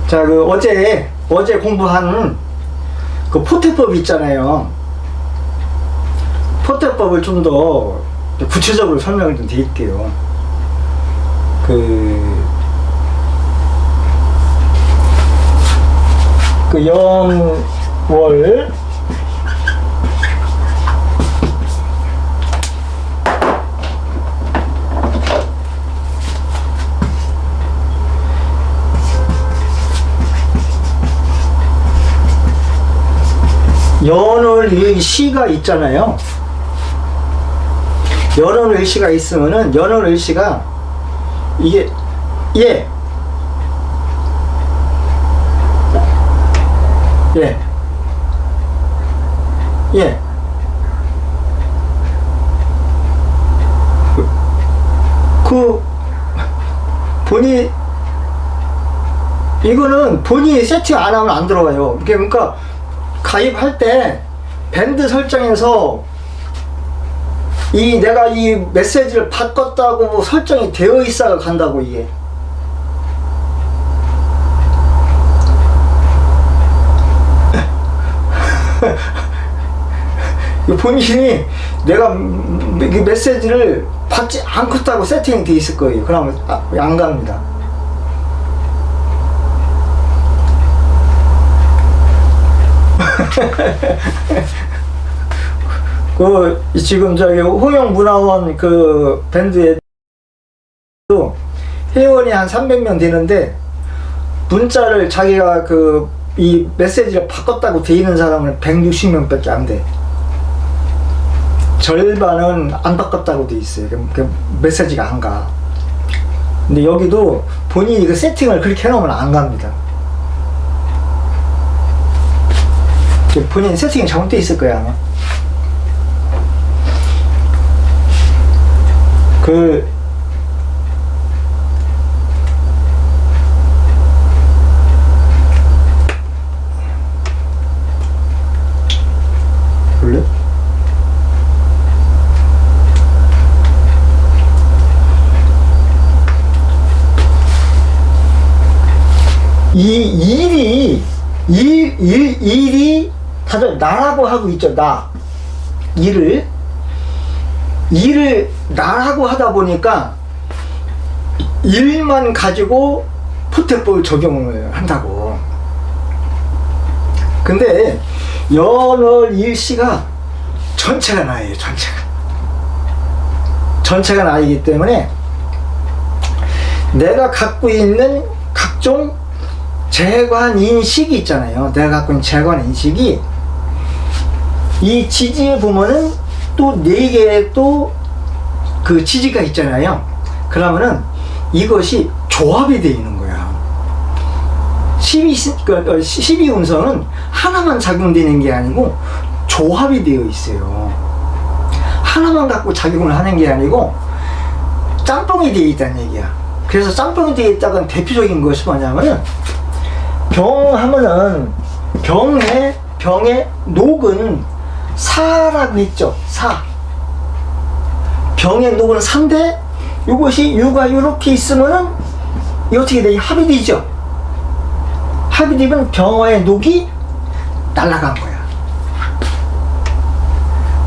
자, 어제 공부한 그 포태법 있잖아요. 포태법을 좀 더 구체적으로 설명을 좀 드릴게요. 영월 연월일시가 있잖아요. 연월일시가 있으면은 연월일시가 이게 예 이거는 본인이 세팅 안 하면 안 들어가요. 그러니까 가입할 때 밴드 설정에서 내가 이 메시지를 바꿨다고 설정이 되어 있어야 간다고, 이게. 본인이 내가 메시지를 받지 않겠다고 세팅이 되어 있을 거예요. 그러면 안 갑니다. 지금 홍영문화원 밴드에도 회원이 한 300명 되는데, 문자를 자기가 이 메시지를 바꿨다고 돼 있는 사람은 160명밖에 안 돼. 절반은 안 바꿨다고 돼 있어요. 메시지가 안 가. 근데 여기도 본인이 그 세팅을 그렇게 해놓으면 안 갑니다. 본인 세팅이 잘못되어 있을 거야, 아마. 볼래? 일이 다들 나라고 하고 있죠. 일을 나라고 하다 보니까 일만 가지고 포태법을 적용을 한다고. 근데 연월일시가 전체가 나예요. 전체가 나이기 때문에 내가 갖고 있는 각종 재관 인식이 있잖아요. 내가 갖고 있는 재관 인식이 이 지지에 보면은 또 4개의 또 지지가 있잖아요. 그러면은 이것이 조합이 되어 있는 거야. 12운성은 하나만 작용되는 게 아니고 조합이 되어 있어요. 하나만 갖고 작용을 하는 게 아니고 짬뽕이 되어 있다는 얘기야. 그래서 짬뽕이 되어 있다는 대표적인 것이 뭐냐면은, 병 하면은 병의 녹은 사라고 했죠. 병의 녹은 3대, 이것이 유가 이렇게 있으면은 이 어떻게 돼? 합이 되죠. 합이 되면 병화의 녹이 날아간 거야.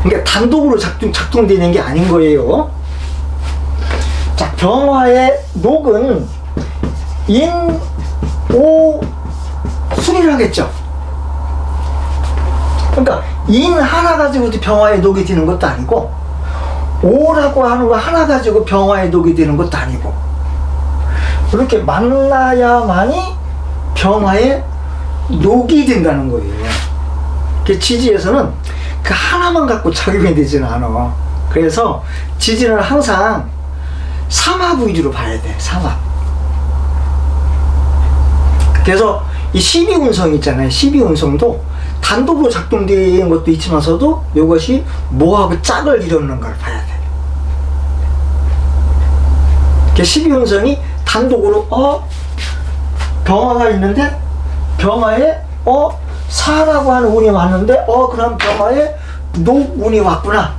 그러니까 단독으로 작동되는 게 아닌 거예요. 자, 병화의 녹은 인오술이라고 했죠. 그러니까 인 하나 가지고도 병화의 녹이 되는 것도 아니고, 오라고 하는 거 하나 가지고 병화의 녹이 되는 것도 아니고, 이렇게 만나야만이 병화의 녹이 된다는 거예요. 지지에서는 그 하나만 갖고 작용이 되지는 않아. 그래서 지지는 항상 삼합 위주로 봐야 돼. 삼합. 그래서 이 12운성 있잖아요. 12운성도 단독으로 작동되는 것도 있지만서도 이것이 뭐하고 짝을 이루는 걸 봐야 돼. 12운성이 단독으로 병화가 있는데 병화에 사라고 하는 운이 왔는데 그럼 병화에 녹운이 왔구나.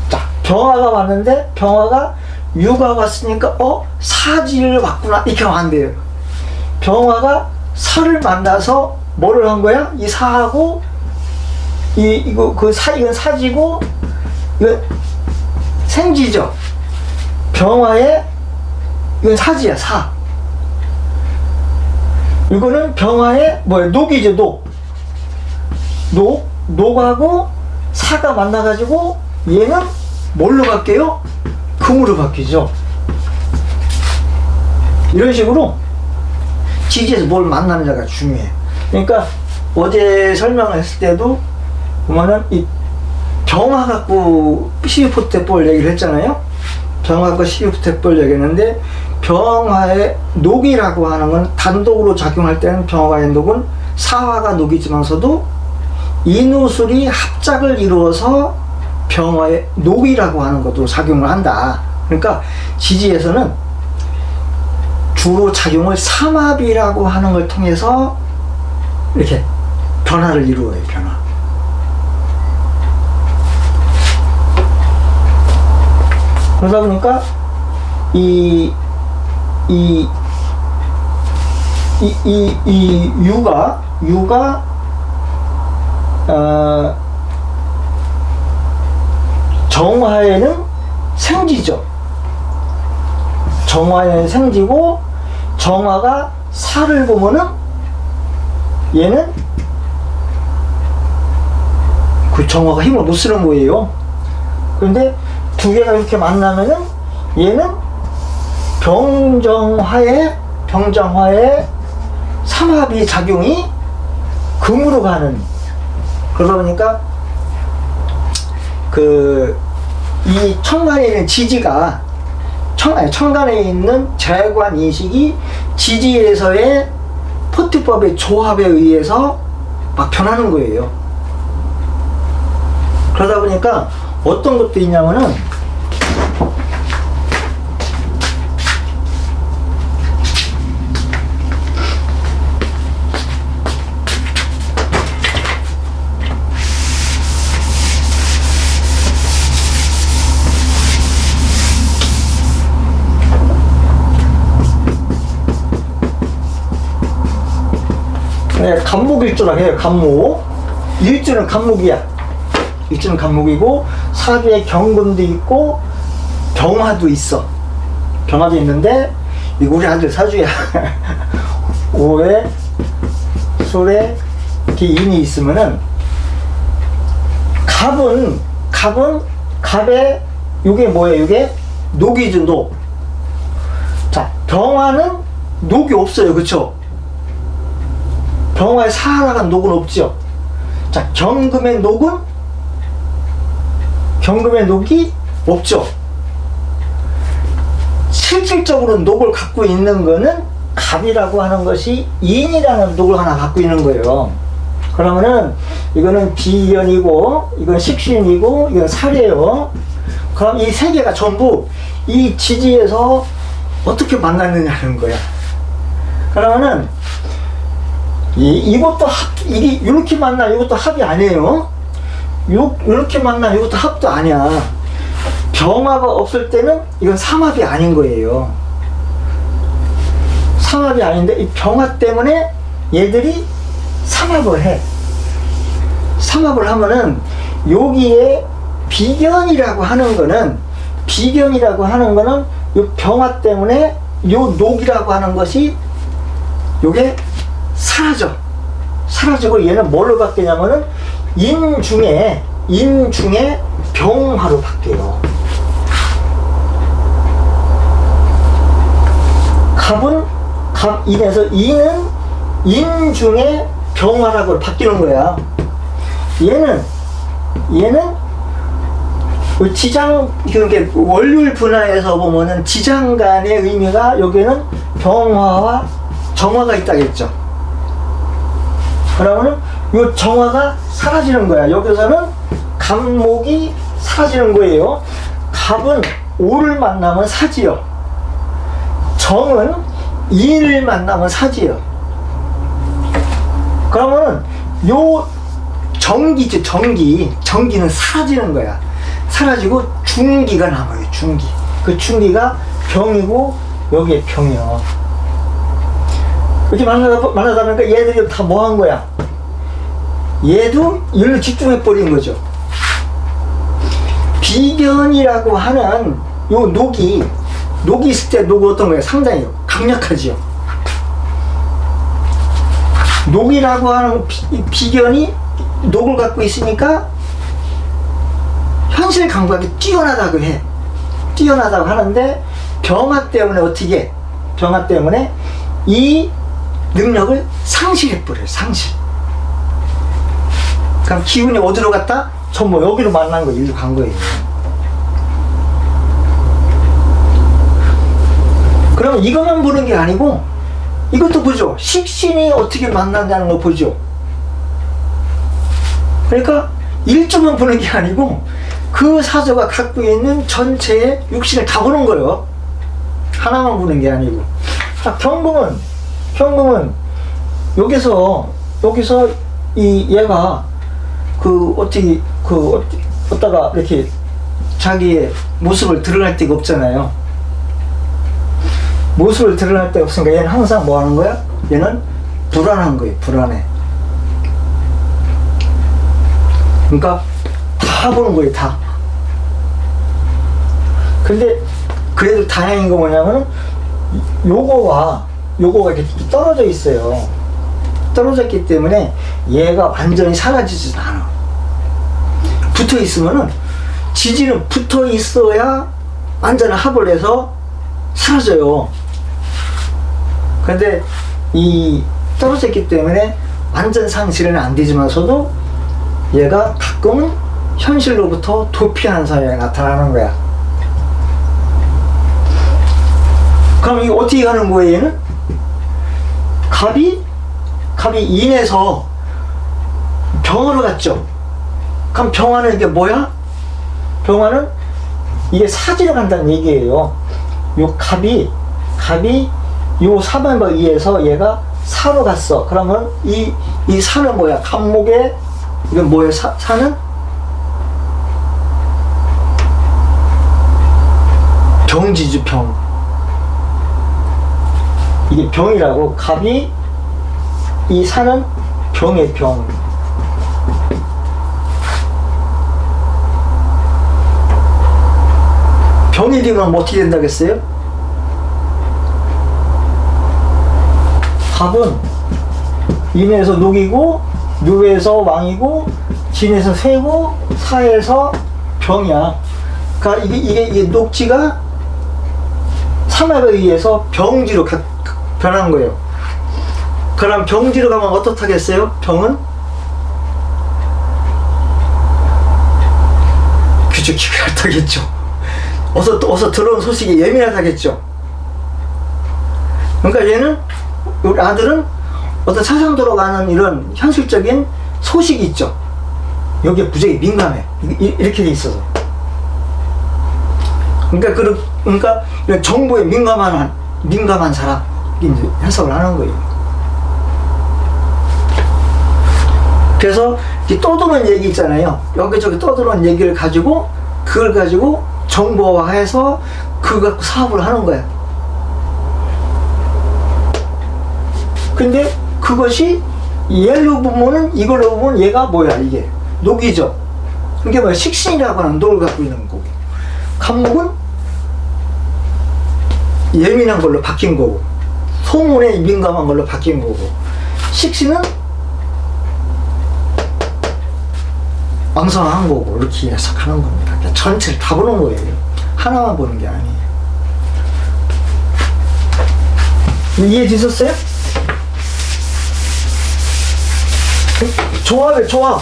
자, 병화가 왔는데 병화가 유가 왔으니까 사지를 왔구나. 이렇게 하면 안 돼요. 병화가 사를 만나서 뭐를 한 거야? 이 사하고 이건 사지고 이건 생지죠. 병화에 이건 사지야, 사. 이거는 병화에 뭐야? 녹이죠, 녹하고 사가 만나가지고 얘는 뭘로 바뀌어요? 금으로 바뀌죠. 이런 식으로 지지에서 뭘 만나느냐가 중요해. 그러니까 어제 설명했을 때도 보면은 이 병화 갖고 시유포태볼 얘기를 했잖아요. 병화 갖고 시유포태볼 얘기했는데, 병화의 녹이라고 하는 건 단독으로 작용할 때는 병화의 녹은 사화가 녹이지만서도 인후술이 합작을 이루어서 병화의 녹이라고 하는 것으로 작용을 한다. 그러니까 지지에서는 주로 작용을 삼합이라고 하는 걸 통해서 이렇게 변화를 이루어요, 변화. 그러다 보니까 유가 정화에는 생지죠. 정화에는 생지고, 정화가 사를 보면은 얘는 그 정화가 힘을 못 쓰는 거예요. 그런데 두 개가 이렇게 만나면은 얘는 병정화에 삼합이 작용이 금으로 가는. 그러다 보니까 이 천간에 있는 지지가 천간에 있는 재관 인식이 지지에서의 포트법의 조합에 의해서 막 변하는 거예요. 그러다 보니까 어떤 것도 있냐면은 간목일주라고 해요. 간목. 일주는 간목이야. 일주는 간목이고, 사주에 경금도 있고 병화도 있어. 병화도 있는데 이거 우리 아들 사주야. 오에 솔에 이렇게 인이 있으면은 갑에 이게 뭐예요? 이게 녹이죠, 녹. 자, 병화는 녹이 없어요, 그쵸? 병화에 사하나간 녹은 없죠. 자, 경금의 녹이 없죠. 실질적으로 녹을 갖고 있는 거는 갑이라고 하는 것이 인이라는 녹을 하나 갖고 있는 거예요. 그러면은 이거는 비견이고, 이건 식신이고, 이건 살이에요. 그럼 이 세 개가 전부 이 지지에서 어떻게 만났느냐는 거야. 그러면은 이것도 이게 이렇게 만나, 이것도 합이 아니에요. 이렇게 만나, 이것도 합도 아니야. 병화가 없을 때는 이건 삼합이 아닌 거예요. 삼합이 아닌데 이 병화 때문에 얘들이 삼합을 해. 삼합을 하면은 여기에 비견이라고 하는 거는 이 병화 때문에 이 녹이라고 하는 것이 요게 사라지고 얘는 뭘로 바뀌냐면은 인 중에 병화로 바뀌어요. 갑인에서 인은 인 중에 병화라고 바뀌는 거야. 얘는 지장, 이렇게 월율 분화에서 보면은 지장 간의 의미가 여기는 병화와 정화가 있다겠죠. 그러면은 이 정화가 사라지는 거야. 여기서는 갑목이 사라지는 거예요. 갑은 오를 만나면 사지요. 정은 인을 만나면 사지요. 그러면은 요 정기죠, 정기는 사라지는 거야. 사라지고 중기가 남아요, 중기. 그 중기가 병이고 여기에 병이요. 이렇게 만나다 보니까 얘들이 다 뭐 한 거야? 얘도 일로 집중해 버린 거죠. 비견이라고 하는 요 녹이 있을 때 녹은 어떤 거예요? 상당히 강력하지요. 녹이라고 하는 비견이 녹을 갖고 있으니까 현실 감각이 뛰어나다고 해. 뛰어나다고 하는데 병화 때문에 어떻게 해? 병화 때문에 이 능력을 상실해버려요. 상실. 그럼 기운이 어디로 갔다? 전부 여기로 만난 거예요. 일로 간 거예요. 그러면 이것만 보는 게 아니고 이것도 보죠. 식신이 어떻게 만난다는 거 보죠. 그러니까 일주만 보는 게 아니고 그 사조가 갖고 있는 전체의 육신을 다 보는 거예요. 하나만 보는 게 아니고. 경금은 여기서 얘가 어디다가 이렇게 자기의 모습을 드러날 데가 없잖아요. 모습을 드러날 데가 없으니까 얘는 항상 뭐 하는 거야? 얘는 불안한 거예요. 불안해. 그러니까 다 보는 거예요. 다. 근데 그래도 다행인 거 뭐냐면은 요거가 이렇게 떨어져 있어요. 떨어졌기 때문에 얘가 완전히 사라지지도 않아. 붙어 있으면은 지지는 붙어 있어야 완전 합을 해서 사라져요. 근데 이 떨어졌기 때문에 완전 상실은 안 되지만서도 얘가 가끔은 현실로부터 도피하는 사회가 나타나는 거야. 그럼 이게 어떻게 가는 거예요, 얘는? 갑이 인해서 병화로 갔죠. 그럼 병화는 이게 뭐야? 병화는 이게 사지로 간다는 얘기예요. 요 갑이 요 사변과 의해서 얘가 사로 갔어. 그러면 이 사는 뭐야? 갑목에 이건 뭐예요? 사는 병지주 병. 이게 병이라고. 갑이 이 사는 병의 병. 병이 되면 뭐 어떻게 된다겠어요? 갑은 인에서 녹이고, 묘에서 왕이고, 진에서 새고, 사에서 병이야. 그러니까 이게 녹지가 삼합에 의해서 병지로 변한 거예요. 그럼 병지로 가면 어떻다겠어요? 병은 귀죽기가 արտ하겠죠. 어서 들어온 소식에 예민하다겠죠. 그러니까 얘는, 우리 아들은 어떤 사상도로 가는 이런 현실적인 소식이 있죠. 여기에 무지하게 민감해. 이렇게 돼 있어서. 그러니까 이런 정보에 민감한 사람, 이제 해석을 하는 거예요. 그래서 이 떠도는 얘기 있잖아요. 여기저기 떠도는 얘기를 가지고 그걸 가지고 정보화해서 그거 갖고 사업을 하는 거야. 근데 그것이 얘로 보면은, 이걸로 보면 얘가 뭐야? 이게 녹이죠. 이게 뭐야? 식신이라고 하는 녹을 갖고 있는 거고, 갑목은 예민한 걸로 바뀐 거고, 소문에 민감한 걸로 바뀐 거고, 식신은 왕성한 거고, 이렇게 해석하는 겁니다. 그러니까 전체를 다 보는 거예요. 하나만 보는 게 아니에요. 이해되셨어요? 조합이에요, 조합.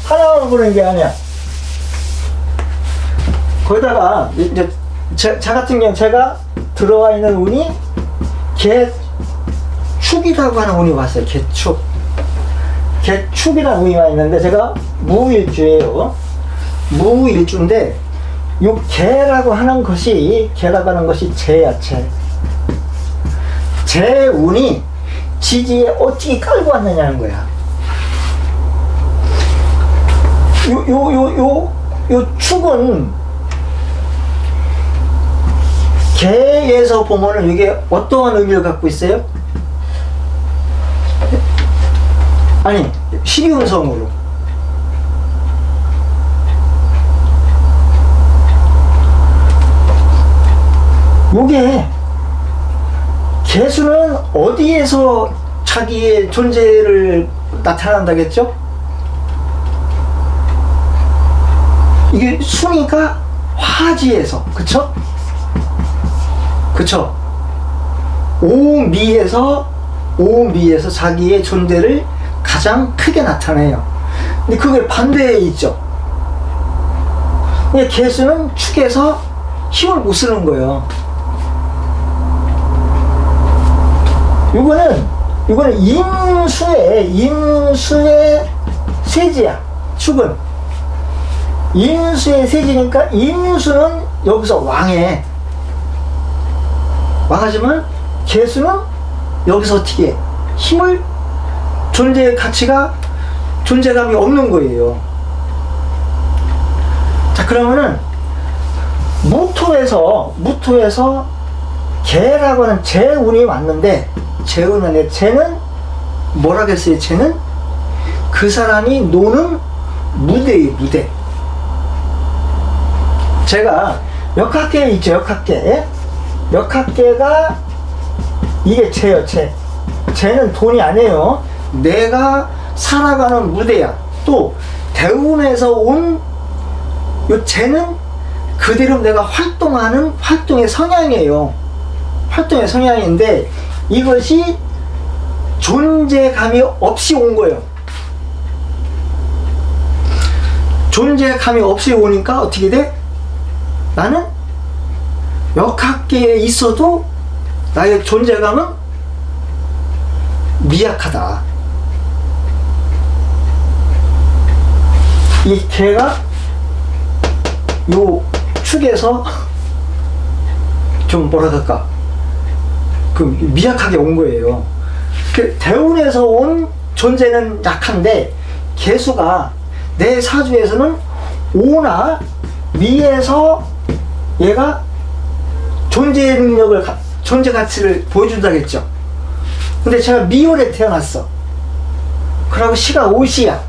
하나만 보는 게 아니야. 거기다가 이제 제 같은 경우 제가 들어와 있는 운이 개축이라고 하는 운이 왔어요. 개축이라는 운이 와 있는데, 제가 무일주예요. 무일주인데 요 개라고 하는 것이 재야, 재. 재 운이 지지에 어떻게 깔고 왔느냐는 거야. 요 축은 개에서 보면은 이게 어떠한 의미를 갖고 있어요? 아니 12운성으로. 요게 개수는 어디에서 자기의 존재를 나타난다겠죠? 이게 순이가 화지에서, 그쵸? 그쵸? 오미에서 자기의 존재를 가장 크게 나타내요. 근데 그게 반대에 있죠. 근데 개수는 축에서 힘을 못 쓰는 거예요. 이거는 임수의 세지야. 축은 임수의 세지니까 임수는 여기서 왕하지만 개수는 여기서 어떻게 해? 힘을, 존재의 가치가, 존재감이 없는 거예요. 자, 그러면은 무토에서 개라고 하는 재운이 왔는데, 재운은 뭐라겠어요? 쟤는 그 사람이 노는 무대예요, 무대. 제가 역학계 있죠, 역학계. 역학계가 이게 쟤예요, 쟤. 쟤는 돈이 아니에요. 내가 살아가는 무대야. 또 대운에서 온 요 쟤는 그대로 내가 활동하는 활동의 성향이에요. 활동의 성향인데 이것이 존재감이 없이 온 거예요. 존재감이 없이 오니까 어떻게 돼? 나는 역학계에 있어도 나의 존재감은 미약하다. 이 개가 요 축에서 좀 뭐라 그럴까, 그 미약하게 온 거예요. 그 대운에서 온 존재는 약한데 개수가 내 사주에서는 오나 미에서 얘가 존재의 능력을, 존재 가치를 보여준다겠죠. 근데 제가 미월에 태어났어. 그러고 시가 오시야.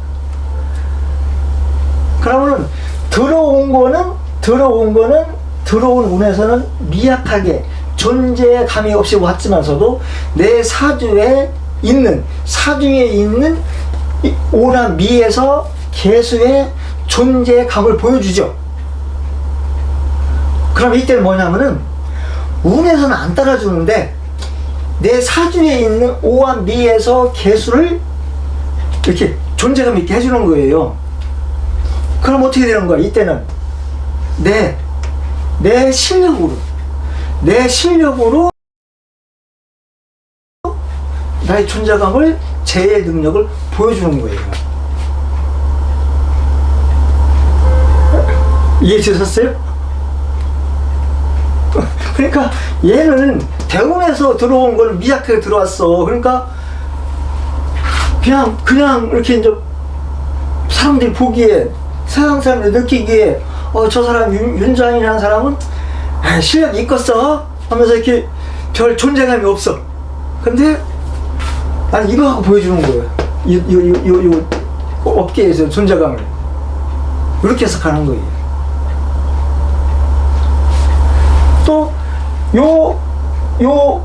그러면은 들어온 운에서는 미약하게 존재감이 없이 왔지만서도 내 사주에 있는 오나 미에서 개수의 존재감을 보여주죠. 그럼 이때는 뭐냐면은 운에서는 안 따라주는데 내 사주에 있는 오와 미에서 개수를 이렇게 존재감 있게 해주는 거예요. 그럼 어떻게 되는 거야? 이때는 내 실력으로 나의 존재감을, 제의 능력을 보여주는 거예요. 이해되셨어요? 그러니까 얘는 대운에서 들어온 거는 미약하게 들어왔어. 그러니까 그냥 이렇게 이제 사람들이 보기에, 세상 사람들이 느끼기에 저 사람 윤장이라는 사람은 실력이 있겠어 하면서 이렇게 별 존재감이 없어. 근데 나는 이거 하고 보여주는 거예요. 이 업계에서 존재감을 이렇게 해석하는 거예요. 또 요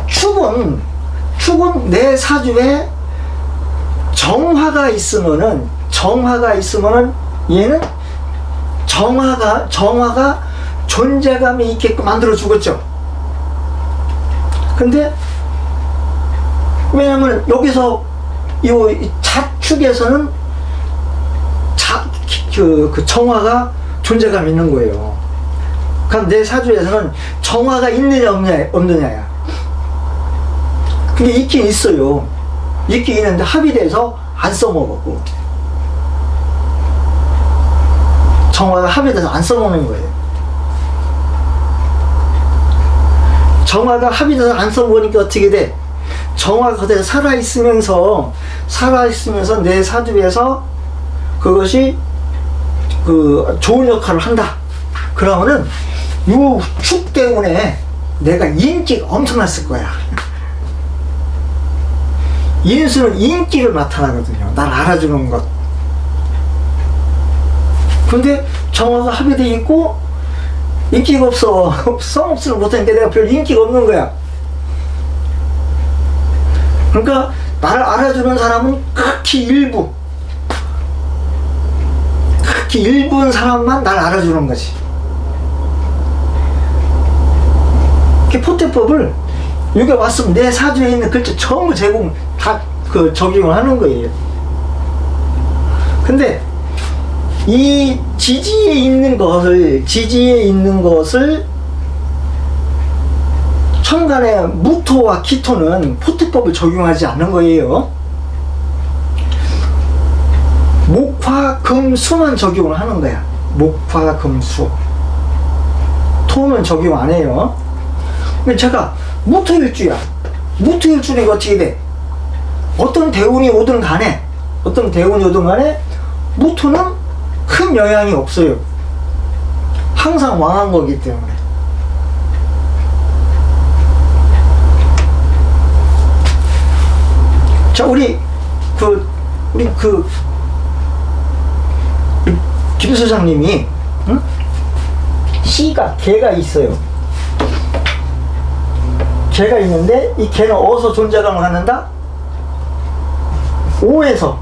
축은 내 사주에 정화가 있으면은 얘는 정화가 존재감이 있게끔 만들어 주겠죠. 근데 왜냐면 여기서 요 자축에서는 그 정화가 존재감 있는 거예요. 그럼 내 사주에서는 정화가 있느냐 없느냐야. 근데 있긴 있어요. 있긴 있는데 합의돼서 안 써먹었고, 정화가 합의돼서 안 써먹는 거예요. 정화가 합의돼서 안 써먹으니까 어떻게 돼? 정화가 그대로 살아있으면서 내 사주에서 그것이 그 좋은 역할을 한다. 그러면은 요 축 때문에 내가 인기가 엄청났을 거야. 인수는 인기를 나타나거든요. 날 알아주는 것. 근데 정화가 합의돼 있고 인기가 없어. 성업수를 못하니까 내가 별 인기가 없는 거야. 그러니까 나를 알아주는 사람은 극히 일부인 사람만 날 알아주는 거지. 포태법을 여기 왔으면 내 사주에 있는 글자 전부 다 적용을 하는 거예요. 근데 이 지지에 있는 것을 천간의 무토와 기토는 포태법을 적용하지 않는 거예요. 목화, 금, 수만 적용을 하는 거야. 목화, 금, 수. 토는 적용 안 해요. 근데 제가 무토일주야. 무토일주니까 어떻게 돼? 어떤 대운이 오든 간에 무토는 큰 영향이 없어요. 항상 왕한 거기 때문에. 자, 우리 김 소장님이, 응? 개가 있어요. 개가 있는데 이 개는 어디서 존재감을 갖는다? 오미에서.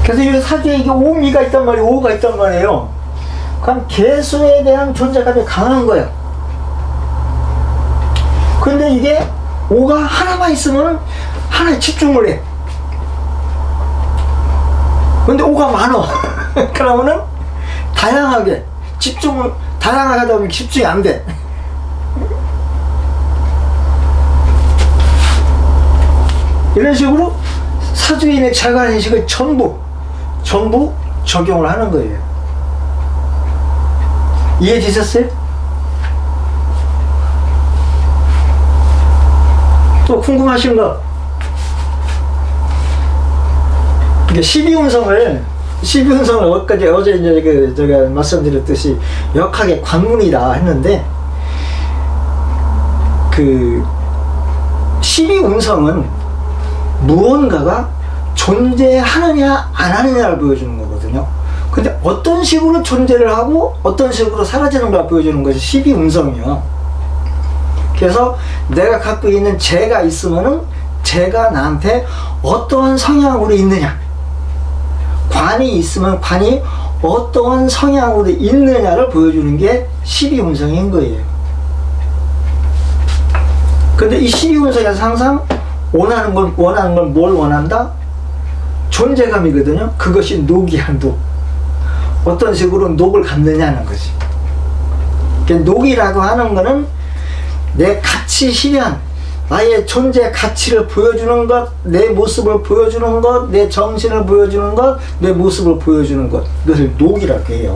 그래서 이 사주에 이게 오미가 있단 말이에요. 오가 있단 말이에요. 그럼 개수에 대한 존재감이 강한 거야. 근데 이게 오가 하나만 있으면 하나에 집중을 해. 근데 오가 많어. 그러면은 다양하게 다양하게 하다 보면 집중이 안 돼. 이런 식으로 사주에 있는 자간인식을 전부 적용을 하는 거예요. 이해되셨어요? 또 궁금하신 거? 이게 12운성을 어제 이제 제가 말씀드렸듯이 역학의 관문이다 했는데, 그 12운성은 무언가가 존재하느냐 안 하느냐를 보여주는 거거든요. 근데 어떤 식으로 존재를 하고 어떤 식으로 사라지는가 보여주는 것이 12운성이요. 그래서 내가 갖고 있는 재가 있으면은 재가 나한테 어떠한 성향으로 있느냐, 관이 있으면 관이 어떠한 성향으로 있느냐를 보여주는 게 12운성인 거예요. 근데 이 12운성에서 항상 원하는 걸 뭘 원한다? 존재감이거든요. 그것이 녹이야, 녹. 어떤 식으로 녹을 갖느냐는 거지. 녹이라고 하는 거는 내 가치 실현, 나의 존재 가치를 보여주는 것, 내 모습을 보여주는 것, 내 정신을 보여주는 것, 내 모습을 보여주는 것, 이것을 녹이라고 해요.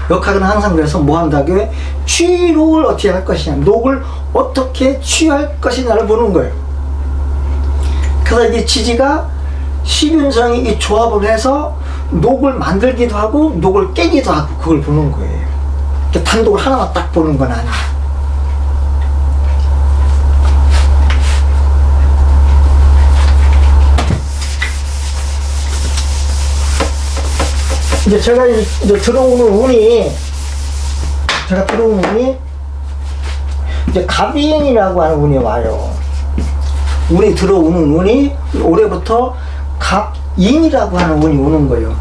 역학은 항상 그래서 뭐 한다고 해? 취록을 어떻게 할 것이냐, 녹을 어떻게 취할 것이냐를 보는 거예요. 그래서 이게 지지가 12운성이 이 조합을 해서 녹을 만들기도 하고 녹을 깨기도 하고 그걸 보는 거예요. 단독을 하나만 딱 보는 건 아니에요. 이제 제가 들어오는 운이 이제 갑인이라고 하는 운이 와요. 운이 들어오는 운이 올해부터 갑인이라고 하는 운이 오는 거예요.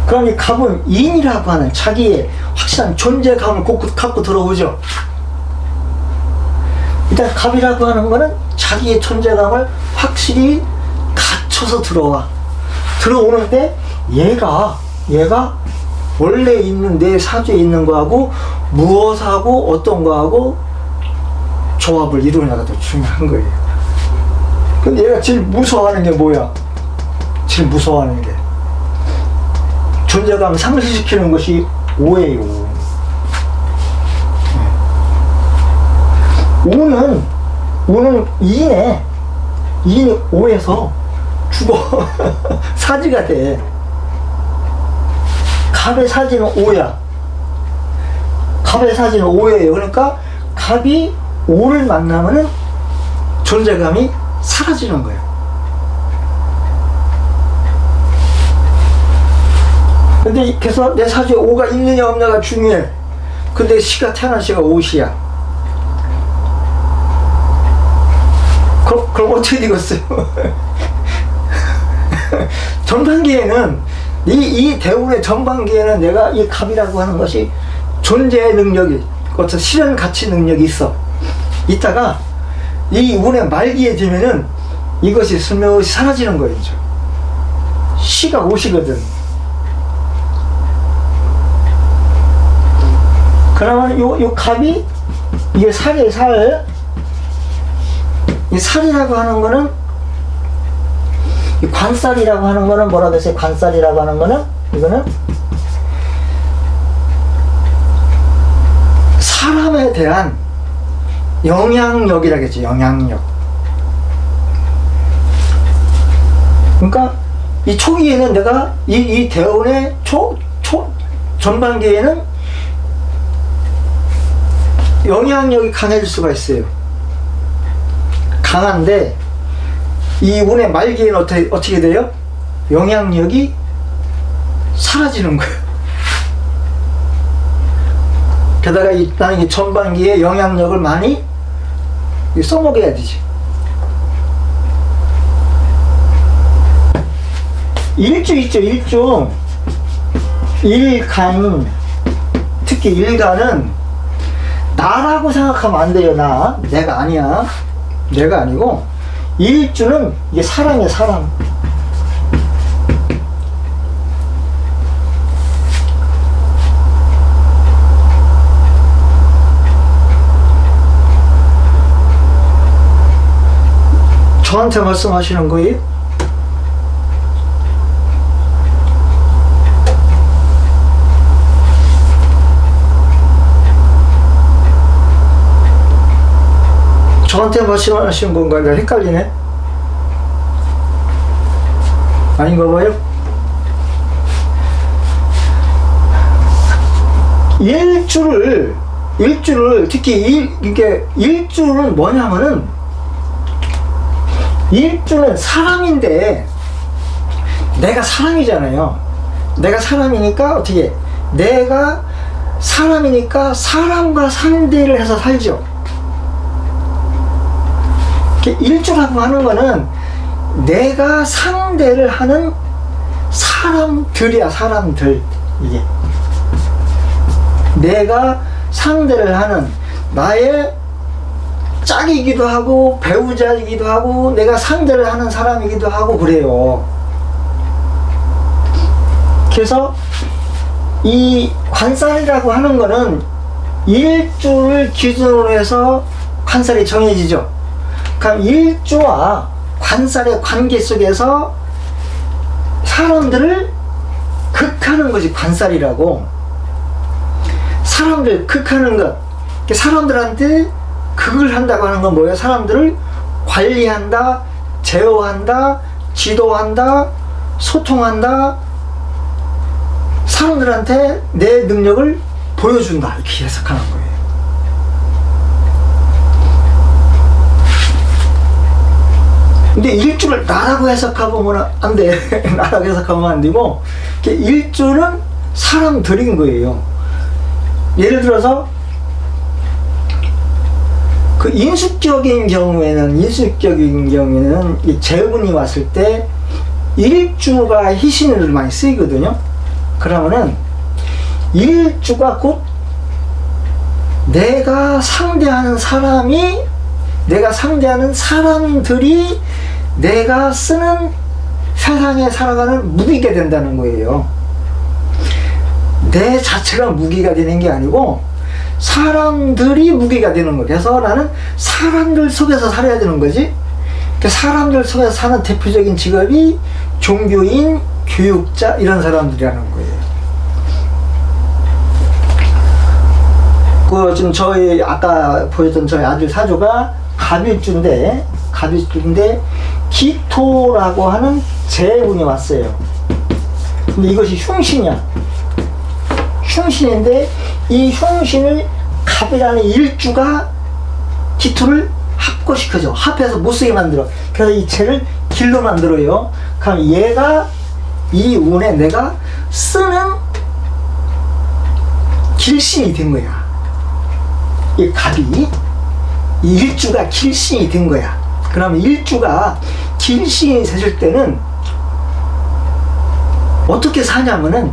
그럼 이 갑은 인이라고 하는 자기의 확실한 존재감을 갖고 들어오죠. 일단 갑이라고 하는 거는 자기의 존재감을 확실히 갖춰서 들어오는데 얘가 원래 있는 내 사주에 있는 거하고 무엇하고 어떤 거하고 조합을 이루느냐가 더 중요한 거예요. 근데 얘가 제일 무서워하는 게 뭐야? 제일 무서워하는 게 존재감을 상실시키는 것이 오예요. 오는 이인이 오에서 죽어. 사지가 돼. 갑의 사지는 오야. 갑의 사지는 오예요. 그러니까 갑이 오를 만나면은 존재감이 사라지는 거예요. 근데 그래서 내 사주에 오가 있느냐 없느냐가 중요해. 근데 시가 태어난 시가 오시야. 그럼 어떻게 되겠어요? 전반기에는 이 대운의 전반기에는 내가 이 갑이라고 하는 것이 존재의 능력이, 어떤 실현 가치 능력이 있어. 이따가 이 운의 말기에 되면은 이것이 스며시 사라지는 거예요. 시가 오시거든. 그러면 요 갑이, 이게 살이에요, 살. 이 살이라고 하는 거는, 이 관살이라고 하는 거는 뭐라고 했어요? 관살이라고 하는 거는, 이거는 사람에 대한 영향력이라겠지, 영향력. 그러니까 이 초기에는 내가 이 대운의 전반기에는 영향력이 강해질 수가 있어요. 강한데 이 운의 말기에는 어떻게 돼요? 영향력이 사라지는 거예요. 게다가 나는 이 전반기에 영향력을 많이 써먹어야 되지. 일주 있죠, 일주. 일간, 특히 일간은 나라고 생각하면 안 돼요. 내가 아니야. 내가 아니고, 일주는 이게 사람이야, 사람. 저한테 말씀하시는 거예요? 저한테 말씀하시는 건가요? 내가 헷갈리네. 아닌가 봐요. 일주를 특히 이게 일주는 뭐냐면은, 일주는 사람인데 내가 사람이잖아요. 내가 사람이니까 어떻게, 내가 사람이니까 사람과 상대를 해서 살죠. 일주라고 하는 거는 내가 상대를 하는 사람들이야, 사람들. 이게 내가 상대를 하는 나의 짝이기도 하고 배우자이기도 하고 내가 상대를 하는 사람이기도 하고 그래요. 그래서 이 관살이라고 하는 거는 일주를 기준으로 해서 관살이 정해지죠. 그럼 일주와 관살의 관계 속에서 사람들을 극하는 것이 관살이라고. 사람들 극하는 것, 사람들한테 극을 한다고 하는 건 뭐예요? 사람들을 관리한다, 제어한다, 지도한다, 소통한다, 사람들한테 내 능력을 보여준다, 이렇게 해석하는 거예요. 근데 일주를 나라고 해석하면 안 돼. 나라고 해석하면 안 되고, 일주는 사람들인 거예요. 예를 들어서 그 인수격인 경우에는 이 재운이 왔을 때 일주가 희신을 많이 쓰이거든요. 그러면은 일주가 곧 내가 상대하는 사람들이 내가 쓰는 세상에 살아가는 무기가 된다는 거예요. 내 자체가 무기가 되는 게 아니고 사람들이 무기가 되는 거예요. 그래서 나는 사람들 속에서 살아야 되는 거지. 사람들 속에서 사는 대표적인 직업이 종교인, 교육자, 이런 사람들이라는 거예요. 지금 저희 아까 보였던 저희 아들 사주가 갑일주인데 기토라고 하는 재운이 왔어요. 근데 이것이 흉신이야. 흉신인데 이 흉신을 갑이라는 일주가 기토를 합고시켜줘. 합해서 못쓰게 만들어. 그래서 이 채를 길로 만들어요. 그럼 얘가 이 운에 내가 쓰는 길신이 된 거야. 이 갑이 이 일주가 길신이 된 거야. 그러면 일주가 길신이 됐을 때는 어떻게 사냐면은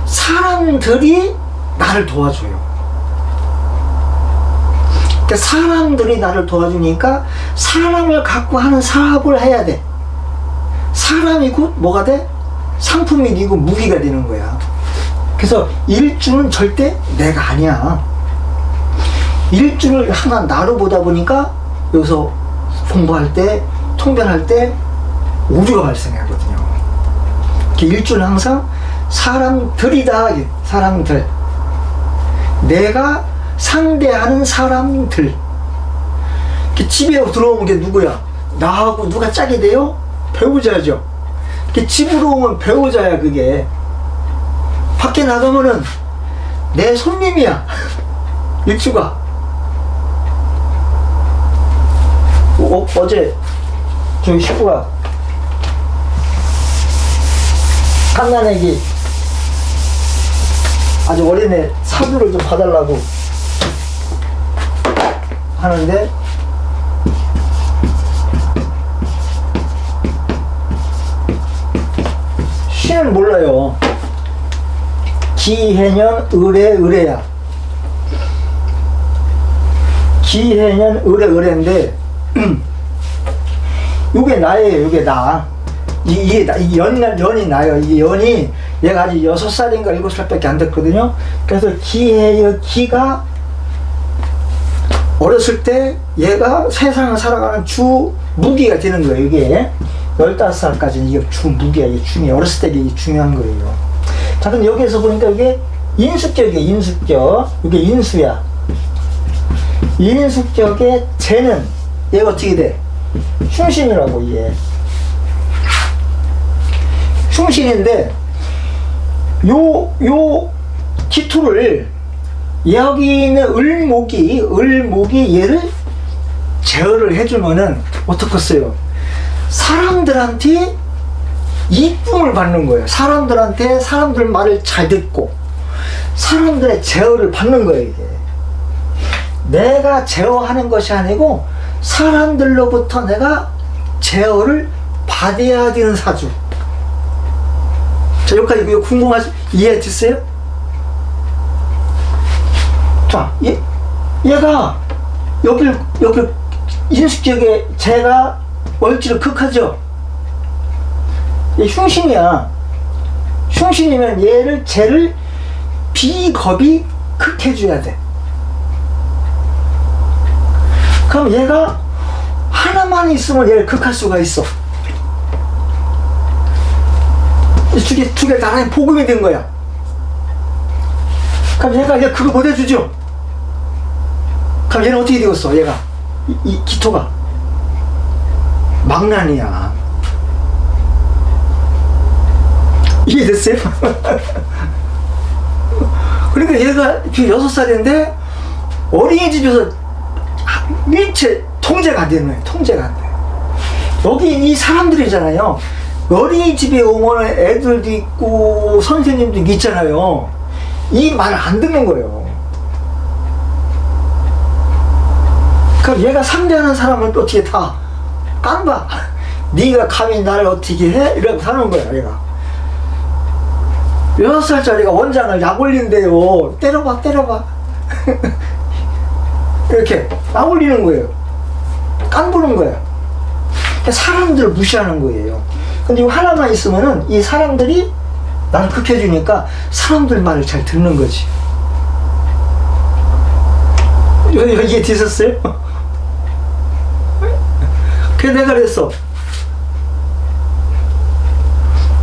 사람들이 나를 도와줘요. 그러니까 사람들이 나를 도와주니까 사람을 갖고 하는 사업을 해야 돼. 사람이 곧 뭐가 돼? 상품이 되고 무기가 되는 거야. 그래서 일주는 절대 내가 아니야. 일주를 항상 나로 보다 보니까 여기서 공부할 때, 통변할 때 오류가 발생하거든요. 일주는 항상 사람들이다. 사람들. 내가 상대하는 사람들. 집에 들어오는 게 누구야? 나하고 누가 짝이 돼요? 배우자죠. 집으로 오면 배우자야. 그게 밖에 나가면은 내 손님이야. 일주가. 어제 저희 식구가 갓난애기 아주 어린애 사주를 좀 봐달라고 하는데 신은 몰라요. 기해년 을해야. 기해년 을해인데 요게 나예요. 요게 나. 이게 연이 나요. 이게 연이 얘가 아직 6살인가 7살밖에 안 됐거든요. 그래서 기해요. 기가 어렸을 때 얘가 세상을 살아가는 주 무기가 되는 거예요. 이게 15살까지는 이게 주 무기야. 이게 중요해. 어렸을 때 이게 중요한 거예요. 자, 근데 여기에서 보니까 이게 인수격이에요. 인수격. 이게 인수야. 인수격의 쟤는 얘가 어떻게 돼? 흉신이라고. 얘 흉신인데 요 기토를 여기 있는 을목이 얘를 제어를 해주면은 어떻겠어요? 사람들한테 이쁨을 받는 거예요. 사람들 말을 잘 듣고 사람들의 제어를 받는 거예요. 이게 내가 제어하는 것이 아니고 사람들로부터 내가 제어를 받아야 되는 사주. 자, 여기까지 이거 궁금하지? 이해됐어요? 자, 얘가 여길 인수격에 제가 월지를 극하죠. 얘 흉신이야. 흉신이면 쟤를 비겁이 극해줘야 돼. 그럼 얘가 하나만 있으면 얘를 극할 수가 있어. 두 개 다 복음이 된 거야. 그럼 얘가 이제 그거 못 해주죠. 그럼 얘는 어떻게 되었어? 얘가 이 기토가 망난이야. 이해됐어요? 그러니까 얘가 6살인데 어린이집에서 일체 통제가 안 되는 거예요. 통제가 안 돼. 여기 이 사람들이잖아요. 어린이집에 오면 애들도 있고 선생님도 있잖아요. 이 말을 안 듣는 거예요. 그럼 얘가 상대하는 사람은 또 어떻게 다 깐봐. 네가 감히 나를 어떻게 해? 이러고 사는 거야. 얘가 6살짜리가 원장을 약 올린대요. 때려봐. 이렇게 약 올리는 거예요. 깐부는 거야. 사람들을 무시하는 거예요. 근데 이거 하나만 있으면은 이 사람들이 나를 극해주니까 사람들 말을 잘 듣는 거지. 여기에 뒤섰어요? 그래서 내가 그랬어.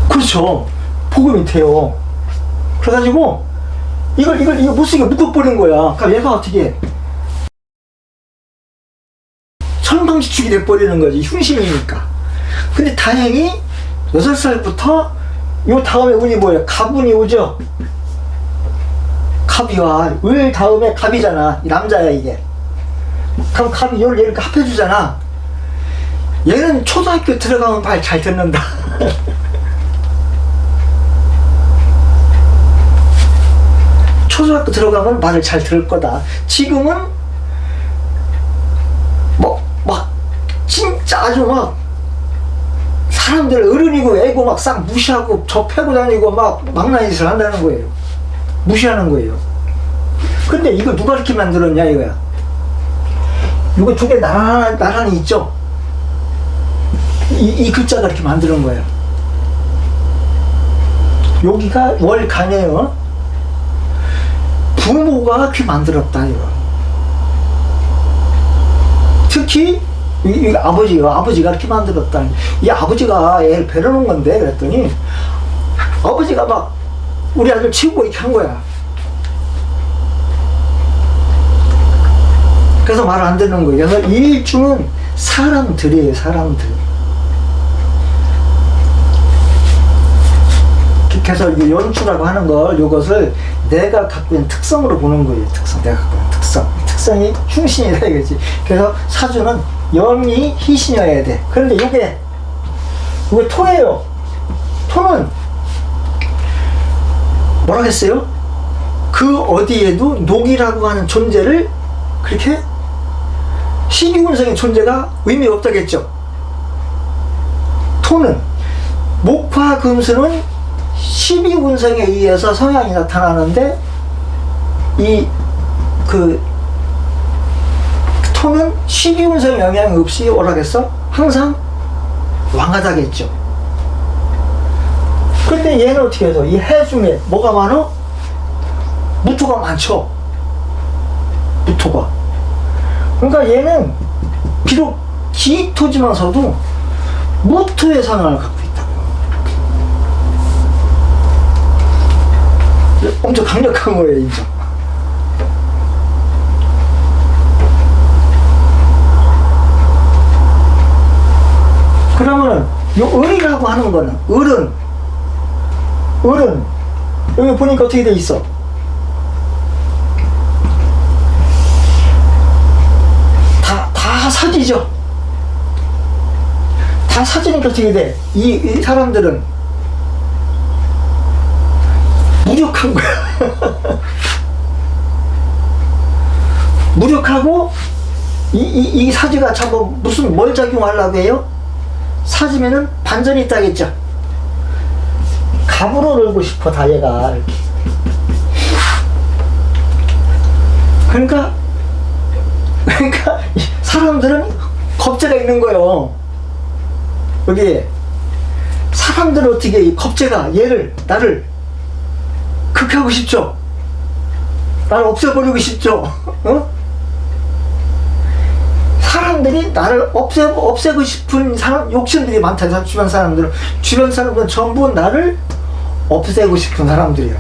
그렇죠. 복음이 돼요. 그래가지고 이걸 못쓰게 묶어버린 거야. 그럼 얘가 어떻게 해? 천방지축이 돼버리는 거지. 흉심이니까. 근데 다행히 6살부터 요 다음에 운이 뭐예요? 갑운이 오죠? 갑이 와. 을 다음에 갑이잖아. 이 남자야 이게. 그럼 감이 얘를 이렇게 합해주잖아. 얘는 초등학교 들어가면 말 잘 듣는다. 초등학교 들어가면 말을 잘 들을 거다. 지금은 막 진짜 아주 막 사람들 어른이고 애고 막 싹 무시하고 저 패고 다니고 막 망나니짓을 한다는 거예요. 무시하는 거예요. 근데 이거 누가 이렇게 만들었냐 이거야. 이거 두 개 나란히 있죠. 이 글자가 이렇게 만드는 거예요. 여기가 월간이에요. 부모가 그렇게 만들었다 이거. 특히 이 아버지가 이렇게 만들었다. 이 아버지가 애를 배려놓은 건데 그랬더니 아버지가 막 우리 아들 치우고 이렇게 한 거야. 그래서 말 안 듣는 거예요. 그래서 일중은 사람들이에요. 사람들. 그래서 이 연주라고 하는 걸 이것을 내가 갖고 있는 특성으로 보는 거예요. 특성. 내가 갖고 있는 특성. 특성이 흉신이다 이거지. 그래서 사주는 영이 희신이어야 돼. 그런데 이게 토예요. 토는 뭐라 했어요? 그 어디에도 녹이라고 하는 존재를 그렇게 시기운성의 존재가 의미가 없다겠죠. 토는 목화 금수는 12운성에 의해서 성향이 나타나는데 토는 12운성 영향이 없이 오라겠어? 항상 왕하다겠죠. 근데 얘는 어떻게 해서 이 해 중에 뭐가 많어? 무토가 많죠. 무토가. 그러니까 얘는 비록 기토지만서도 무토의 성향을 갖고 있다고요. 엄청 강력한 거예요, 인정. 그러면은 요 을이라고 하는 거는 을은 여기 보니까 어떻게 돼 있어? 다 사지죠. 다 사지니까 어떻게 돼? 이 사람들은 무력한 거야. 무력하고 이 사지가 참 무슨 뭘 작용하려고 해요? 사지면은 반전이 있다겠죠. 갑으로 놀고 싶어 다 얘가 이렇게. 그러니까 사람들은 겁재가 있는 거예요. 여기에 사람들은 어떻게 이 겁재가 나를 극하고 싶죠. 나를 없애버리고 싶죠. 어? 사람들이 나를 없애고 싶은 욕심들이 많다. 주변 사람들은 전부 나를 없애고 싶은 사람들이야.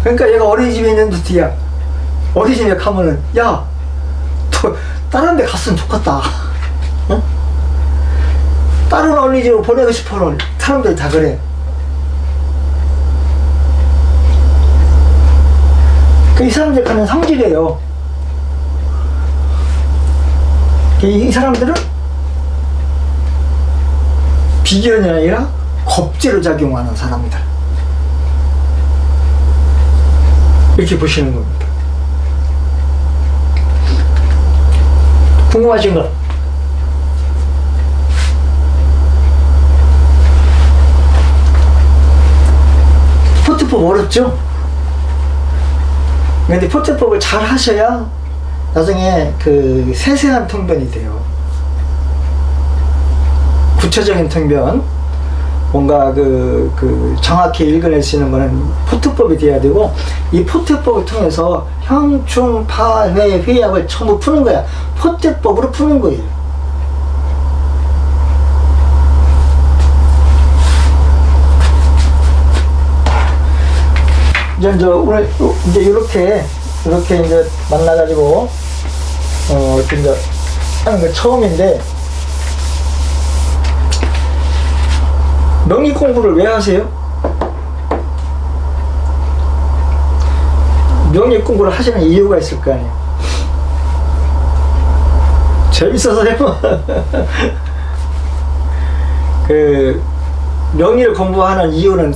그러니까 얘가 어린이집에 있는 듯이야. 어린이집에 가면은 야, 너 다른 데 갔으면 좋겠다. 어? 다른 어린이집으로 보내고 싶어는 사람들이 다 그래. 이 사람들 가는 성질이에요. 이 사람들은 비견이 아니라 겁재로 작용하는 사람이다. 이렇게 보시는 겁니다. 궁금하신 거? 포트법 어렵죠? 근데 포트법을 잘 하셔야 나중에 그 세세한 통변이 돼요. 구체적인 통변, 뭔가 정확히 읽어낼 수 있는 거는 포트법이 돼야 되고, 이 포트법을 통해서 형충, 파, 회, 회합을 전부 푸는 거야. 포트법으로 푸는 거예요. 이제 오늘 이제 이렇게 이제 만나가지고 이제 하는 게 처음인데, 명리 공부를 왜 하세요? 명리 공부를 하시는 이유가 있을 거 아니에요. 재밌어서요. 그 명리를 공부하는 이유는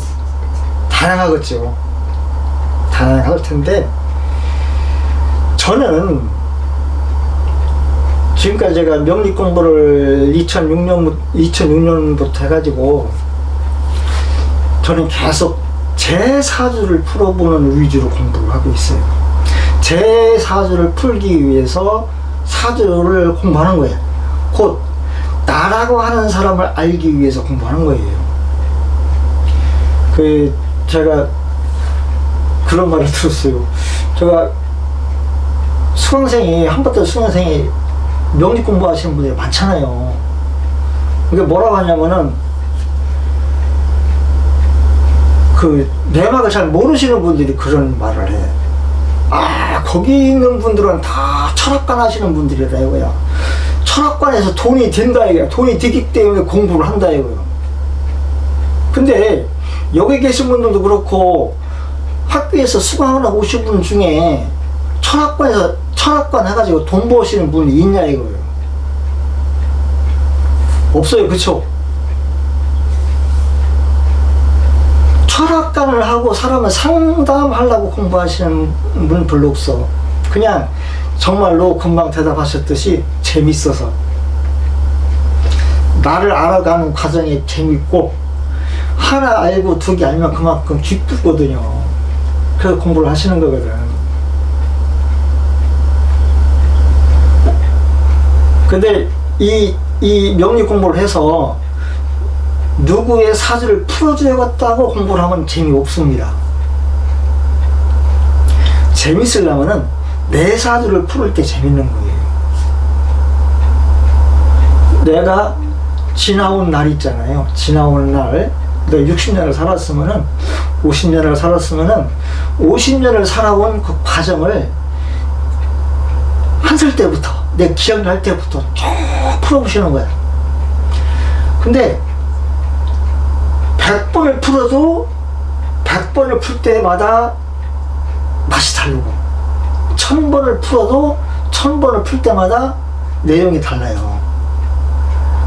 다양하겠죠. 다양할 텐데, 저는 지금까지 제가 명리 공부를 2006년부터 해가지고 저는 계속 제 사주를 풀어보는 위주로 공부를 하고 있어요. 제 사주를 풀기 위해서 사주를 공부하는 거예요. 곧 나라고 하는 사람을 알기 위해서 공부하는 거예요. 제가 그런 말을 들었어요. 제가 한번도 수강생이 명리 공부하시는 분들이 많잖아요. 이게 뭐라고 하냐면은 내막을 잘 모르시는 분들이 그런 말을 해. 거기 있는 분들은 다 철학관 하시는 분들이라 이거야. 철학관에서 돈이 된다 이거야. 돈이 되기 때문에 공부를 한다 이거야. 근데 여기 계신 분들도 그렇고 학교에서 수강하러 오신 분 중에 철학관 해가지고 돈 버시는 분이 있냐 이거예요. 없어요. 그쵸? 철학관을 하고 사람을 상담하려고 공부하시는 분 별로 없어. 그냥 정말로 금방 대답하셨듯이 재밌어서, 나를 알아가는 과정이 재밌고, 하나 알고 두 개 알면 그만큼 기쁘거든요. 그래서 공부를 하시는 거거든. 근데 이 명리 공부를 해서 누구의 사주를 풀어줘야겠다고 공부를 하면 재미없습니다. 재밌으려면은 내 사주를 풀을 때 재밌는 거예요. 내가 지나온 날 있잖아요. 지나온 날, 내가 60년을 살았으면은, 50년을 살았으면은, 50년을 살아온 그 과정을 한 살 때부터, 내 기억날 때부터 쭉 풀어보시는 거야. 근데 100번을 풀어도 100번을 풀 때마다 맛이 다르고, 1000번을 풀어도 1000번을 풀 때마다 내용이 달라요.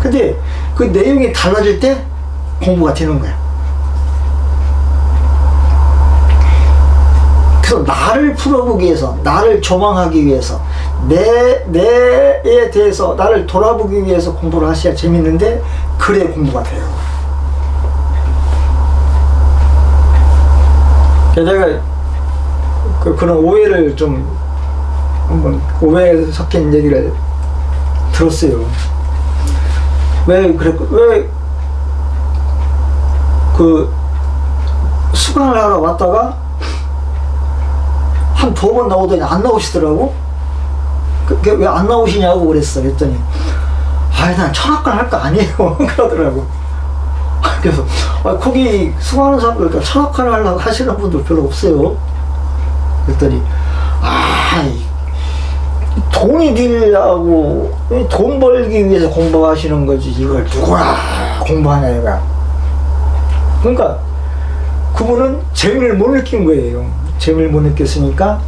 근데 그 내용이 달라질 때 공부가 되는 거야. 그래서 나를 풀어보기 위해서, 나를 조망하기 위해서, 내에 대해서 나를 돌아보기 위해서 공부를 하셔야 재밌는데, 그래 공부가 돼요. 제가 그런 오해를 좀 한번, 오해 섞인 얘기를 들었어요. 왜 수강을 하러 왔다가 한 2번 나오더니 안 나오시더라고. 왜 안 나오시냐고 그랬어. 그랬더니 난 철학관 할 거 아니에요. 그러더라고. 그래서 거기 수강하는 사람들 철학관을 하려고 하시는 분들 별로 없어요. 그랬더니 돈이 되려고, 돈 벌기 위해서 공부하시는 거지, 이걸 누구나 공부하냐 얘가. 그러니까 그분은 재미를 못 느낀 거예요. 재미를 못 느꼈으니까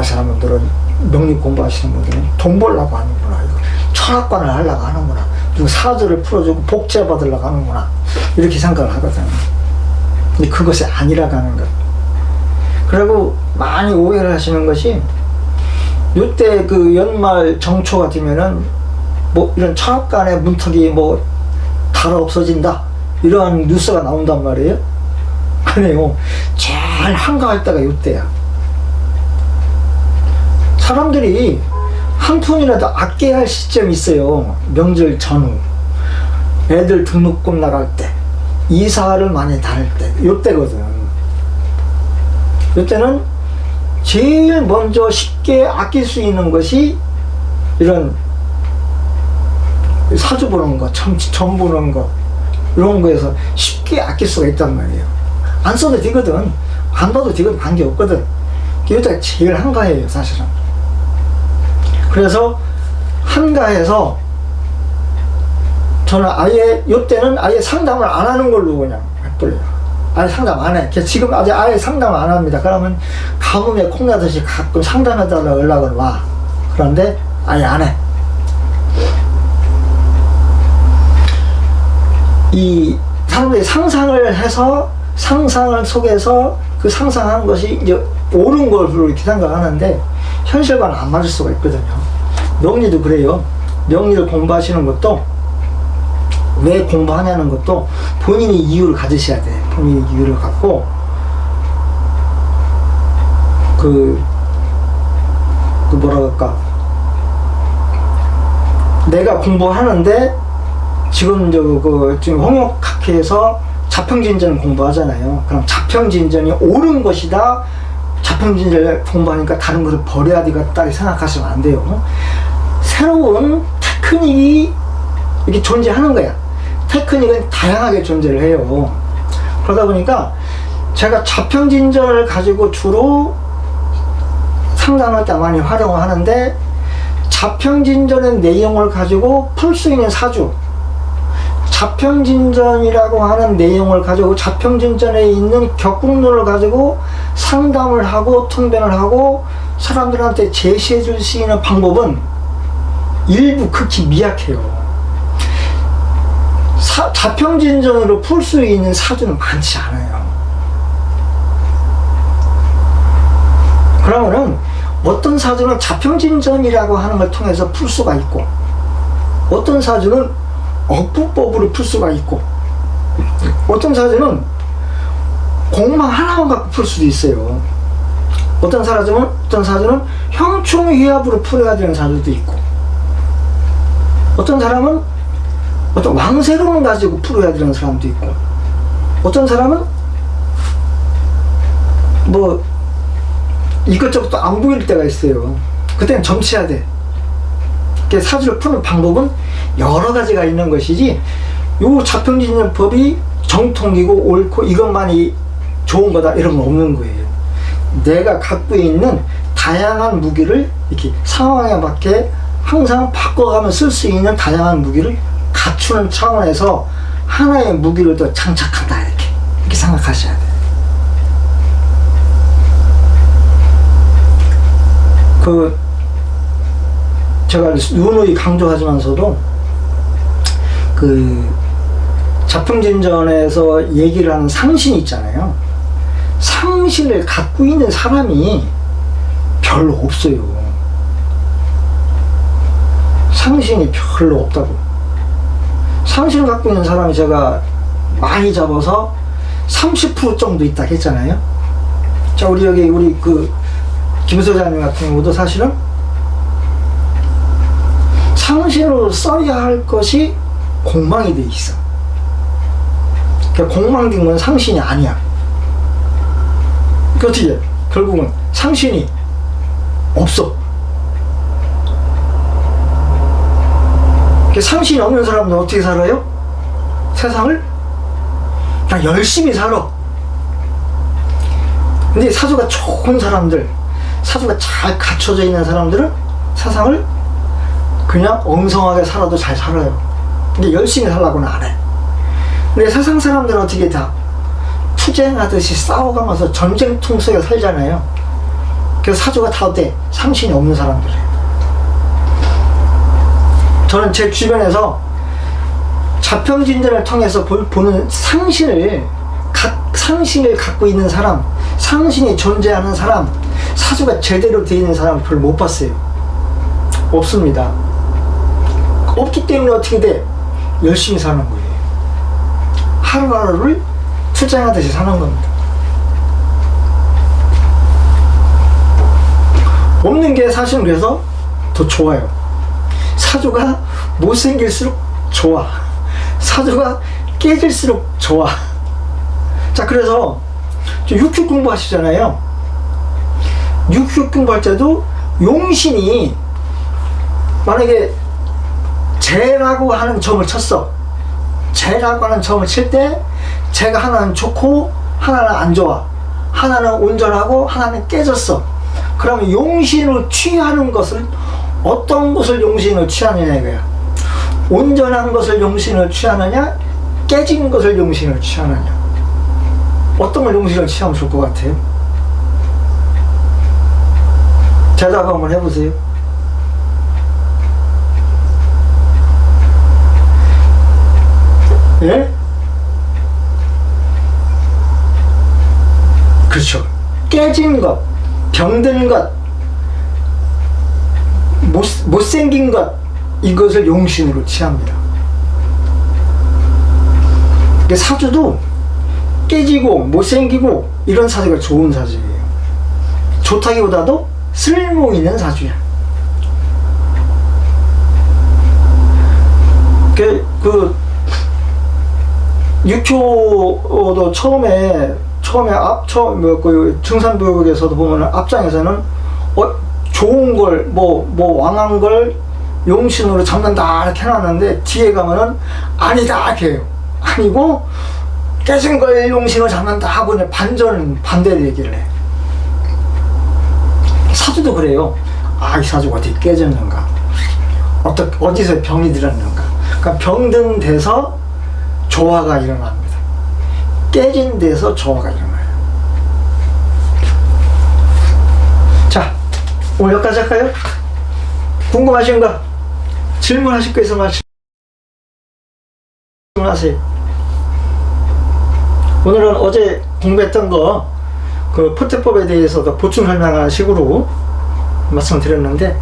사람들은 명리 공부하시는 분들은 돈 벌려고 하는구나, 철학관을 하려고 하는구나, 누구 사주를 풀어주고 복제 받으려고 하는구나, 이렇게 생각을 하거든. 근데 그것이 아니라고 하는 것. 그리고 많이 오해를 하시는 것이, 요때 그 연말 정초가 되면은 이런 철학관의 문턱이 달아 없어진다, 이러한 뉴스가 나온단 말이에요. 아니요, 제일 한가할 때가 요때야. 사람들이 한 푼이라도 아껴야 할 시점이 있어요. 명절 전후, 애들 등록금 나갈 때, 이사를 많이 다닐 때, 요때거든. 요때는 제일 먼저 쉽게 아낄 수 있는 것이 이런 사주 보는 거, 점 보는 거, 이런 거에서 쉽게 아낄 수가 있단 말이에요. 안 써도 되거든. 안 봐도 되거든. 관계없거든. 이때가 제일 한가해요, 사실은. 그래서 한가해서 저는 요때는 아예 상담을 안 하는 걸로 그냥 해버려요. 아예 상담 안 해. 지금 아예 상담 안 합니다. 그러면 가뭄에 콩나듯이 가끔 상담해달라고 연락은 와. 그런데 아예 안 해. 이 사람들이 상상을 해서 상상을 속에서 그 상상한 것이 이제 옳은 걸로 이렇게 생각하는데 현실과는 안 맞을 수가 있거든요. 명리도 그래요. 명리를 공부하시는 것도 왜 공부하냐는 것도 본인이 이유를 가지셔야 돼. 본인이 이유를 갖고 그 뭐라 그럴까, 내가 공부하는데 지금 지금 홍역학회에서 자평진전 공부하잖아요. 그럼 자평진전이 옳은 것이다, 자평진전을 공부하니까 다른 것을 버려야 되겠다 생각하시면 안 돼요. 새로운 테크닉이 이렇게 존재하는 거야. 테크닉은 다양하게 존재를 해요. 그러다 보니까 제가 자평진전을 가지고 주로 상담할 때 많이 활용을 하는데, 자평진전의 내용을 가지고 풀 수 있는 사주, 자평진전이라고 하는 내용을 가지고 자평진전에 있는 격국론을 가지고 상담을 하고 통변을 하고 사람들한테 제시해 줄 수 있는 방법은 일부 극히 미약해요. 자평진전으로 풀 수 있는 사주는 많지 않아요. 그러면은 어떤 사주는 자평진전이라고 하는 걸 통해서 풀 수가 있고, 어떤 사주는 억부법으로 풀 수가 있고, 어떤 사주는 공망 하나만 갖고 풀 수도 있어요. 어떤 사주는 형충회합으로 풀어야 되는 사주도 있고, 어떤 사람은 어떤 왕세론을 가지고 풀어야 되는 사람도 있고, 어떤 사람은 뭐 이것저것 안 보일 때가 있어요. 그때는 점치해야 돼. 사주를 푸는 방법은 여러 가지가 있는 것이지, 요 자평진전법이 정통이고 옳고 이것만이 좋은 거다 이런 건 없는 거예요. 내가 갖고 있는 다양한 무기를 이렇게 상황에 맞게 항상 바꿔가며 쓸 수 있는 다양한 무기를 갖추는 차원에서 하나의 무기를 더 장착한다, 이렇게 생각하셔야 돼요. 제가 누누이 강조하지만서도 자평진전에서 얘기를 하는 상신이 있잖아요. 상신을 갖고 있는 사람이 별로 없어요. 상신이 별로 없다고. 상신을 갖고 있는 사람이 제가 많이 잡아서 30% 정도 있다 했잖아요. 자, 우리 김 소장님 같은 경우도 사실은 상신으로 써야 할 것이 공망이 돼 있어. 그러니까 공망된 건 상신이 아니야. 그러니까 어떻게 결국은 상신이 없어. 그러니까 상신이 없는 사람은 어떻게 살아요? 세상을 그냥 열심히 살아. 근데 사주가 좋은 사람들, 사주가 잘 갖춰져 있는 사람들은 세상을 그냥 엉성하게 살아도 잘 살아요. 근데 열심히 살라고는 안 해. 근데 세상 사람들은 어떻게 다 투쟁하듯이 싸워가면서 전쟁통 속에 살잖아요. 그래서 사주가 다 어때? 상신이 없는 사람들이에요. 저는 제 주변에서 자평진전을 통해서 보는 상신을 갖고 있는 사람, 상신이 존재하는 사람, 사주가 제대로 되어 있는 사람을 별로 못 봤어요. 없습니다. 없기 때문에 어떻게 돼? 열심히 사는 거예요. 하루하루를 투쟁하듯이 사는 겁니다. 없는 게 사실은 그래서 더 좋아요. 사주가 못생길수록 좋아. 사주가 깨질수록 좋아. 자, 그래서 육축 공부하시잖아요. 육축 공부할 때도 용신이 만약에 재라고 하는 점을 쳤어. 재라고 하는 점을 칠 때 재가 하나는 좋고 하나는 안 좋아. 하나는 온전하고 하나는 깨졌어. 그러면 용신을 취하는 것을, 어떤 것을 용신을 취하느냐 이거야. 온전한 것을 용신을 취하느냐, 깨진 것을 용신을 취하느냐. 어떤 걸 용신을 취하면 좋을 것 같아요? 대답 한번 해보세요. 예? 그렇죠. 깨진 것, 병든 것, 못생긴 것, 이것을 용신으로 취합니다. 사주도 깨지고 못생기고 이런 사주가 좋은 사주예요. 좋다기보다도 쓸모 있는 사주야. 육효도 처음에 증산부역에서도 보면 앞장에서는 좋은 걸 뭐 왕한 걸 용신으로 잡는다 이렇게 해놨는데 뒤에 가면은 아니다 이렇게 해요. 아니고 깨진 걸 용신으로 잡는다 하고 이제 반대로 얘기를 해. 사주도 그래요. 이 사주가 어떻게 깨졌는가, 어디서 병이 들었는가. 그러니까 병든 데서 조화가 일어납니다. 깨진 데서 조화가 일어나요. 자, 오늘 여기까지 할까요? 궁금하신 거, 질문하실 거 있으면 질문하세요. 오늘은 어제 공부했던 거, 그 포태법에 대해서도 보충 설명하는 식으로 말씀드렸는데,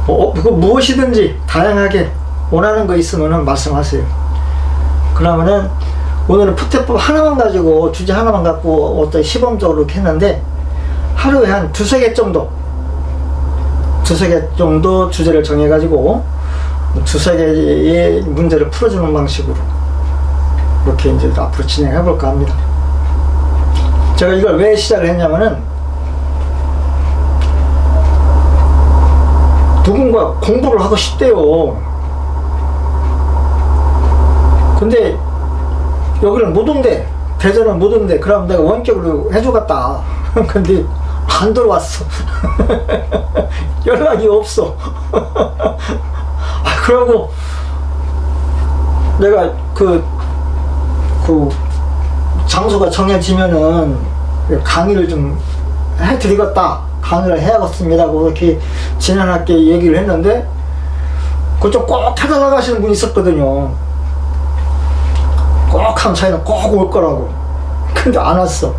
그거 무엇이든지 다양하게 원하는 거 있으면 말씀하세요. 그러면은 오늘은 포태법 하나만 가지고, 주제 하나만 갖고 어떤 시범적으로 이렇게 했는데, 하루에 한 두세 개 정도 주제를 정해가지고 두세 개의 문제를 풀어주는 방식으로 이렇게 이제 앞으로 진행해 볼까 합니다. 제가 이걸 왜 시작을 했냐면은, 누군가 공부를 하고 싶대요. 근데 여기는 못 온대. 대전은 못 온대. 그럼 내가 원격으로 해주겠다. 근데 안 들어왔어. 연락이 없어. 그러고 내가 그 장소가 정해지면은 강의를 좀 해드리겠다. 강의를 해야겠습니다. 그렇게 지난학기에 얘기를 했는데, 그걸 좀 꼭 해달라고 하시는 분이 있었거든요. 꼭 한 차이는 꼭 올 거라고. 근데 안 왔어.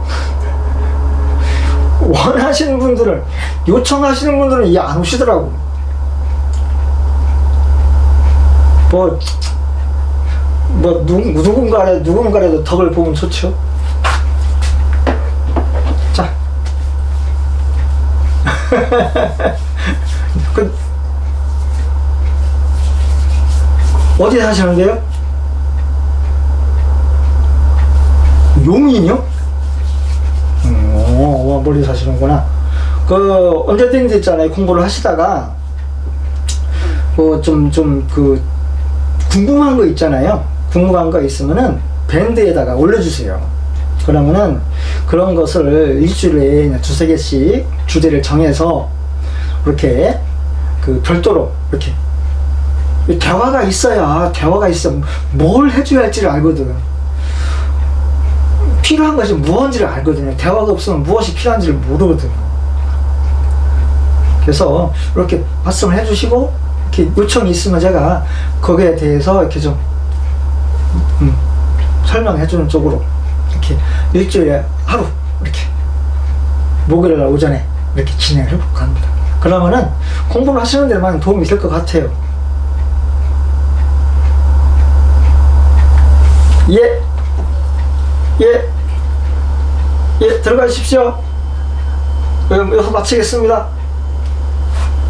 원하시는 분들은, 요청하시는 분들은 이해 안 오시더라고. 누군가라도 덕을 보면 좋죠. 자. 어디 사시는데요? 용인이요? 멀리 사시는구나. 언제든지 있잖아요. 공부를 하시다가, 궁금한 거 있잖아요. 궁금한 거 있으면은 밴드에다가 올려주세요. 그러면은 그런 것을 일주일에 두세 개씩 주제를 정해서 이렇게 별도로 이렇게 대화가 있어야 뭘 해줘야 할지를 알거든. 필요한 것이 무엇인지를 알거든요. 대화가 없으면 무엇이 필요한지를 모르거든요. 그래서 이렇게 말씀을 해주시고, 이렇게 요청이 있으면 제가 거기에 대해서 이렇게 좀 설명해주는 쪽으로 이렇게 일주일에 하루 이렇게 목요일 날 오전에 이렇게 진행을 해볼까 합니다. 그러면은 공부를 하시는 데만 도움이 될 것 같아요. 예, 들어가십시오. 여기서 마치겠습니다.